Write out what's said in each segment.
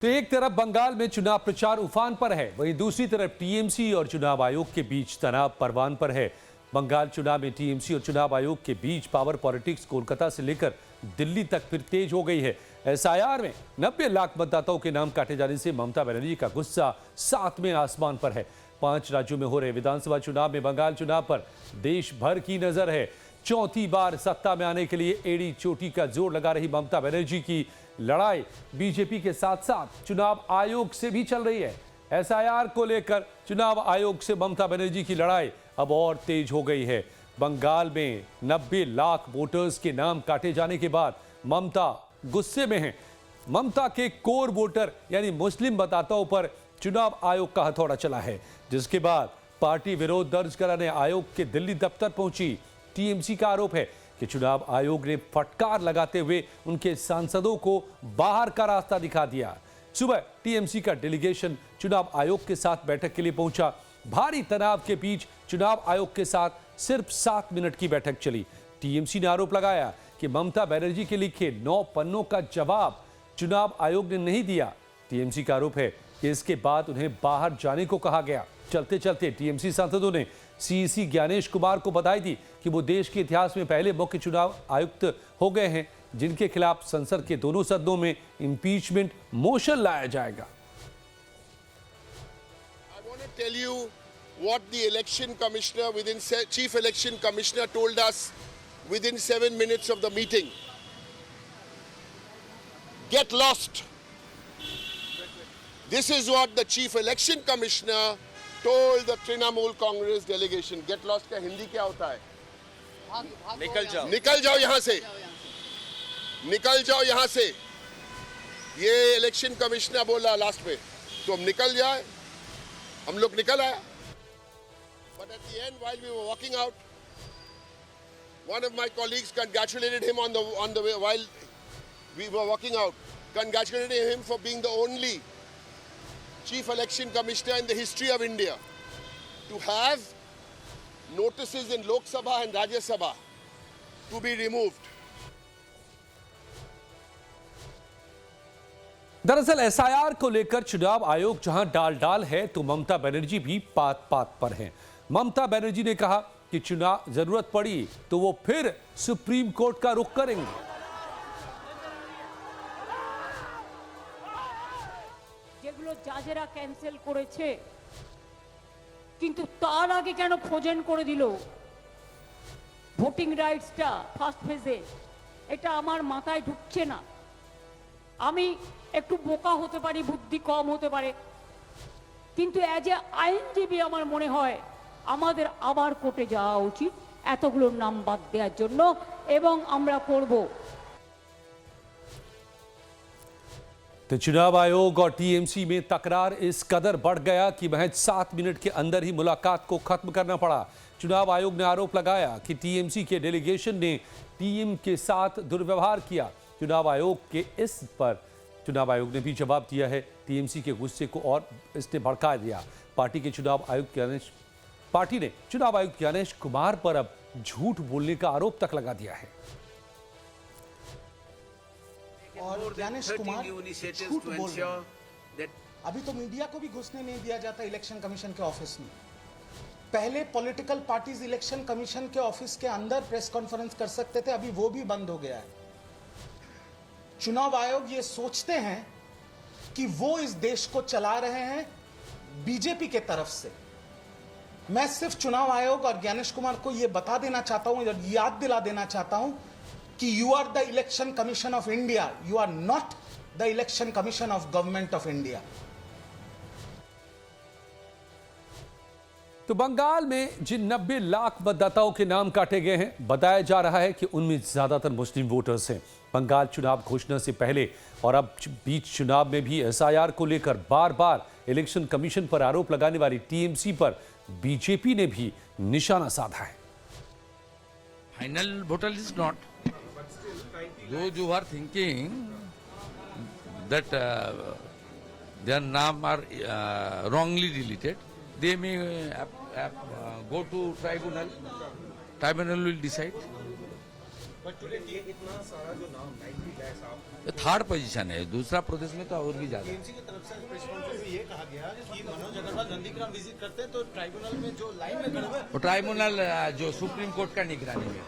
तो एक तरफ बंगाल में चुनाव प्रचार उफान पर है, वहीं दूसरी तरफ टीएमसी और चुनाव आयोग के बीच तनाव परवान पर है। बंगाल चुनाव में टीएमसी और चुनाव आयोग के बीच पावर पॉलिटिक्स कोलकाता से लेकर दिल्ली तक फिर तेज हो गई है। एसआईआर में 90 लाख मतदाताओं के नाम काटे जाने से ममता बनर्जी का गुस्सा सातवें आसमान पर है। 5 राज्यों में हो रहे विधानसभा चुनाव में बंगाल चुनाव पर देश भर की नजर है। चौथी बार सत्ता में आने के लिए एड़ी चोटी का जोर लगा रही ममता बनर्जी की लड़ाई बीजेपी के साथ साथ चुनाव आयोग से भी चल रही है। एसआईआर को लेकर चुनाव आयोग से ममता बनर्जी की लड़ाई अब और तेज हो गई है। बंगाल में 90 लाख वोटर्स के नाम काटे जाने के बाद ममता गुस्से में हैं। ममता के कोर वोटर यानी मुस्लिम मतदाताओं पर चुनाव आयोग का हथौड़ा चला है, जिसके बाद पार्टी विरोध दर्ज कराने आयोग के दिल्ली दफ्तर पहुंची। टीएमसी का आरोप है कि चुनाव आयोग ने फटकार लगाते हुए उनके सांसदों को बाहर का रास्ता दिखा दिया। सुबह टीएमसी का डेलीगेशन चुनाव आयोग के साथ बैठक के लिए पहुंचा। भारी तनाव के बीच चुनाव आयोग के साथ सिर्फ 7 मिनट की बैठक चली। टीएमसी ने आरोप लगाया कि ममता बनर्जी के लिखे 9 पन्नों का जवाब चुनाव आयोग ने नहीं दिया। टीएमसी का आरोप है कि इसके बाद उन्हें बाहर जाने को कहा गया। चलते चलते टीएमसी सांसदों ने सीईसी ज्ञानेश कुमार को बधाई दी कि वो देश के इतिहास में पहले मुख्य चुनाव आयुक्त हो गए हैं जिनके खिलाफ संसद के दोनों सदनों में इंपीचमेंट मोशन लाया जाएगा। I want to tell you what the election commissioner chief election commissioner told us within 7 minutes of the meeting. Get lost. This is what the chief election commissioner told the Trinamool Congress delegation. Get lost का हिंदी क्या होता है? निकल जाओ यहाँ से, निकल जाओ यहाँ से। ये इलेक्शन कमिश्नर बोला लास्ट में, तो हम निकल जाए, हम लोग निकल आए। But at the end, while we were walking out, one of my colleagues congratulated him on the way while we were walking out, congratulated him for being the only Chief Election Commissioner in the history of India to have notices in Lok Sabha and Rajya Sabha to be removed. दरअसल SIR को लेकर चुनाव आयोग जहां डाल है तो ममता बनर्जी भी पात पर हैं। ममता बनर्जी ने कहा कि चुनाव जरूरत पड़ी तो वो फिर सुप्रीम कोर्ट का रुख करेंगे। যেগুলো জাজেরা ক্যান্সেল করেছে কিন্তু তার আগে কেন ফ্রোজেন করে দিল ভোটিং রাইটসটা ফার্স্ট ফেজে? এটা আমার মাথায় ঢুকছে না। আমি একটু বোকা হতে পারি, বুদ্ধি কম হতে পারে, কিন্তু এজ এ আইনজীবী আমার মনে হয় আমাদের আবার কোর্টে যাওয়া উচিত এতগুলোর নাম বাদ দেওয়ার জন্য, এবং আমরা করব। तो चुनाव आयोग और टीएमसी में तकरार इस कदर बढ़ गया कि महज 7 मिनट के अंदर ही मुलाकात को खत्म करना पड़ा। चुनाव आयोग ने आरोप लगाया कि टीएमसी के डेलीगेशन ने टीम के साथ दुर्व्यवहार किया। चुनाव आयोग के इस पर चुनाव आयोग ने भी जवाब दिया है। टीएमसी के गुस्से को और इसने भड़का दिया। पार्टी ने चुनाव आयुक्त ज्ञानेश कुमार पर अब झूठ बोलने का आरोप तक लगा दिया है। और ज्ञानेश कुमार झूठ बोल रहे हैं। अभी तो मीडिया को भी घुसने नहीं दिया जाता इलेक्शन कमीशन के ऑफिस में। पहले पॉलिटिकल पार्टीज इलेक्शन कमीशन के ऑफिस के अंदर प्रेस कॉन्फ्रेंस कर सकते थे, अभी वो भी बंद हो गया है। चुनाव आयोग ये सोचते हैं कि वो इस देश को चला रहे हैं बीजेपी के तरफ से। मैं सिर्फ चुनाव आयोग और ज्ञानेश कुमार को ये बता देना चाहता हूं और याद दिला देना चाहता हूं कि you are the election commission of India, you are not the election commission of government of India. तो बंगाल में जिन 90 लाख मतदाताओं के नाम काटे गए हैं, बताया जा रहा है कि उनमें ज्यादातर मुस्लिम वोटर्स हैं। बंगाल चुनाव घोषणा से पहले और अब बीच चुनाव में भी एसआईआर को लेकर बार बार इलेक्शन कमीशन पर आरोप लगाने वाली टीएमसी पर बीजेपी ने भी निशाना साधा है। Final voter list not, those who are thinking that their name are wrongly deleted, they may go to tribunal. Tribunal will decide. इतना सारा जो नाम 90 lakhs आप थर्ड पोजीशन है, दूसरा प्रदेश में तो और भी ज्यादा। टीएमसी की तरफ से प्रेस कॉन्फ्रेंस में ये कहा गया कि मनोज अग्रवाल नंदीग्राम विजिट करते हैं तो ट्राइब्यूनल में जो लाइन में खड़े हुए वो ट्राइब्यूनल जो सुप्रीम कोर्ट का निगरानी में,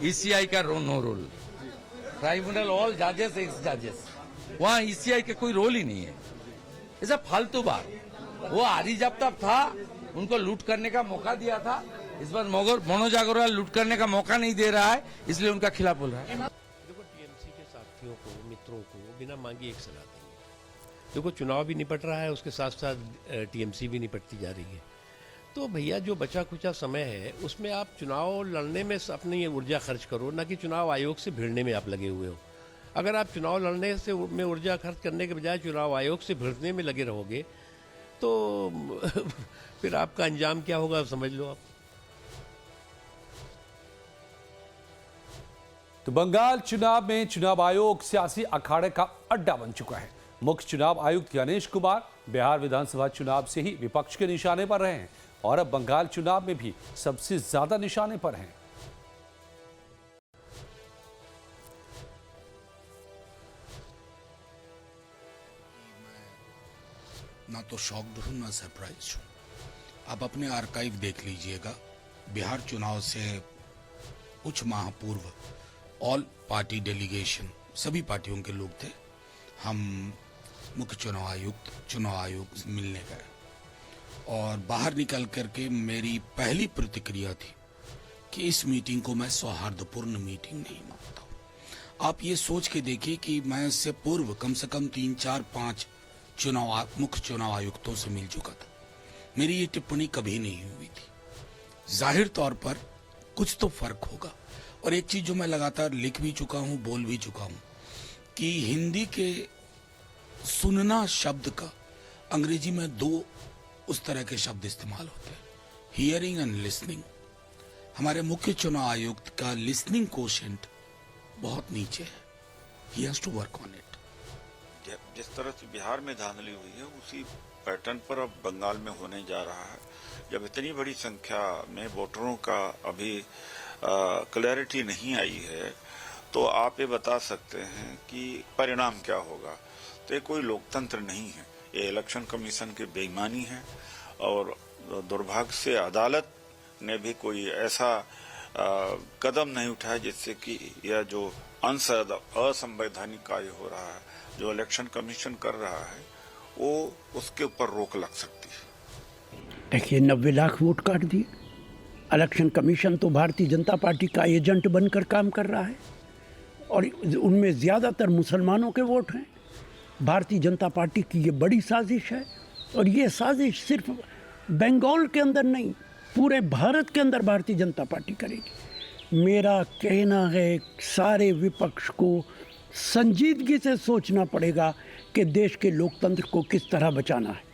ईसीआई का नो रोल। ट्राइब्यूनल ऑल जजेस एक्स जजेस, वहाँ ईसीआई का कोई रोल ही नहीं है। ऐसा फालतू बात। वो आरी जब तक था उनको लूट करने का मौका दिया था, इस बार मनोज अग्रवाल लूट करने का मौका नहीं दे रहा है, इसलिए उनका खिलाफ बोल रहा है। देखो, टीएमसी के साथियों को, मित्रों को बिना मांगी एक सलाह देंगे। देखो, चुनाव भी निपट रहा है, उसके साथ साथ टीएमसी भी निपटती जा रही है। तो भैया जो बचा खुचा समय है उसमें आप चुनाव लड़ने में अपनी ऊर्जा खर्च करो, ना कि चुनाव आयोग से भिड़ने में आप लगे हुए हो। अगर आप चुनाव लड़ने से में ऊर्जा खर्च करने के बजाय चुनाव आयोग से भिड़ने में लगे रहोगे तो फिर आपका अंजाम क्या होगा समझ लो आप। तो बंगाल चुनाव में चुनाव आयोग सियासी अखाड़े का अड्डा बन चुका है। मुख्य चुनाव आयुक्त गणेश कुमार बिहार विधानसभा चुनाव से ही विपक्ष के निशाने पर रहे हैं और अब बंगाल चुनाव में भी सबसे ज्यादा निशाने पर हैं। ना तो शॉक्ड हूं ना सरप्राइज हूं। आप अपने आर्काइव देख लीजिएगा। बिहार चुनाव से कुछ माह पूर्व ऑल पार्टी डेलीगेशन, सभी पार्टियों के लोग थे, हम मुख्य चुनाव आयोग से मिलने गए और बाहर निकल करके मेरी पहली प्रतिक्रिया थी कि इस मीटिंग को मैं सौहार्दपूर्ण मीटिंग नहीं मानता हूं। आप ये सोच के देखिए कि मैं इससे पूर्व कम से कम 3, 4, 5 मुख्य चुनाव आयुक्तों से मिल चुका था। मेरी ये टिप्पणी कभी नहीं हुई थी। जाहिर तौर पर कुछ तो फर्क होगा। और एक चीज जो मैं लगातार लिख भी चुका हूं, बोल भी चुका हूं, कि हिंदी के सुनना शब्द का अंग्रेजी में 2 उस तरह के शब्द इस्तेमाल होते हैं, हियरिंग एंड लिसनिंग। हमारे मुख्य चुनाव आयुक्त का लिसनिंग कोशेंट बहुत नीचे है। He has to work on it. जिस तरह से बिहार में धांधली हुई है उसी पैटर्न पर अब बंगाल में होने जा रहा है। जब इतनी बड़ी संख्या में वोटरों का अभी क्लैरिटी नहीं आई है तो आप ये बता सकते हैं कि परिणाम क्या होगा। तो ये कोई लोकतंत्र नहीं है, ये इलेक्शन कमीशन की बेईमानी है और दुर्भाग्य से अदालत ने भी कोई ऐसा कदम नहीं उठाया जिससे कि यह जो असंवैधानिक कार्य हो रहा है, जो इलेक्शन कमीशन कर रहा है, वो उसके ऊपर रोक लग सकती है। देखिए, 90 लाख वोट काट दिए। इलेक्शन कमीशन तो भारतीय जनता पार्टी का एजेंट बनकर काम कर रहा है और उनमें ज़्यादातर मुसलमानों के वोट हैं। भारतीय जनता पार्टी की ये बड़ी साजिश है और ये साजिश सिर्फ बंगाल के अंदर नहीं, पूरे भारत के अंदर भारतीय जनता पार्टी करेगी। मेरा कहना है सारे विपक्ष को संजीदगी से सोचना पड़ेगा कि देश के लोकतंत्र को किस तरह बचाना है।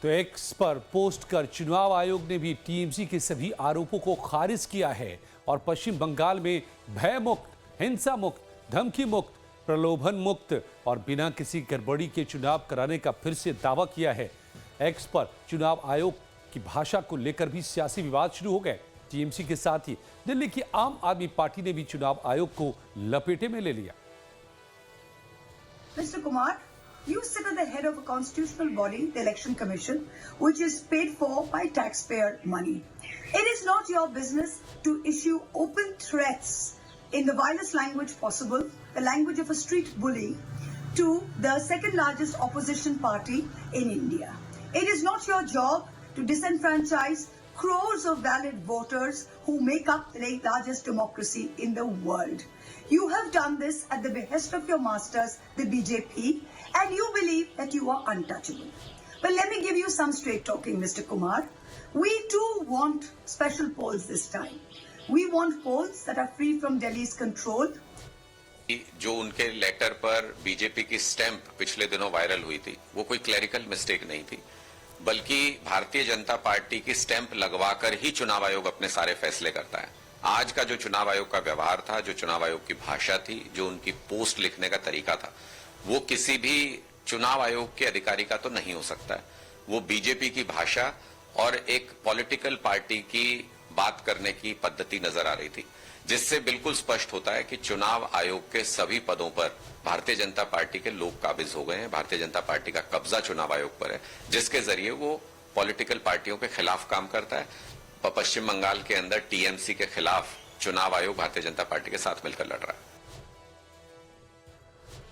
तो एक्स पर पोस्ट कर चुनाव आयोग ने भी टीएमसी के सभी आरोपों को खारिज किया है और पश्चिम बंगाल में भय मुक्त, हिंसा मुक्त, धमकी मुक्त, प्रलोभन मुक्त और बिना किसी गड़बड़ी के चुनाव कराने का फिर से दावा किया है। एक्स पर चुनाव आयोग की भाषा को लेकर भी सियासी विवाद शुरू हो गए। टीएमसी के साथ ही दिल्ली की आम आदमी पार्टी ने भी चुनाव आयोग को लपेटे में ले लिया। Mr. Kumar, you sit at the head of a constitutional body, the Election Commission, which is paid for by taxpayer money. It is not your business to issue open threats in the vilest language possible, the language of a street bully, to the second largest opposition party in India. It is not your job to disenfranchise crores of valid voters who make up the largest democracy in the world. You have done this at the behest of your masters, the BJP, and you believe that you are untouchable. But let me give you some straight talking, Mr. Kumar. We too want special polls this time. We want polls that are free from Delhi's control. जो उनके letter पर BJP की stamp पिछले दिनों viral हुई थी, वो कोई क्लरिकल मिस्टेक नहीं थी, बल्कि भारतीय जनता पार्टी की स्टैंप लगवाकर ही चुनाव आयोग अपने सारे फैसले करता है। आज का जो चुनाव आयोग का व्यवहार था, जो चुनाव आयोग की भाषा थी, जो उनकी पोस्ट लिखने का तरीका था, वो किसी भी चुनाव आयोग के अधिकारी का तो नहीं हो सकता है। वो बीजेपी की भाषा और एक पॉलिटिकल पार्टी की बात करने की पद्धति नजर आ रही थी, जिससे बिल्कुल स्पष्ट होता है कि चुनाव आयोग के सभी पदों पर भारतीय जनता पार्टी के लोग काबिज हो गए हैं। भारतीय जनता पार्टी का कब्जा चुनाव आयोग पर है, जिसके जरिए वो पॉलिटिकल पार्टियों के खिलाफ काम करता है। पश्चिम बंगाल के अंदर टीएमसी के खिलाफ चुनाव आयोग भारतीय जनता पार्टी के साथ मिलकर लड़ रहा है।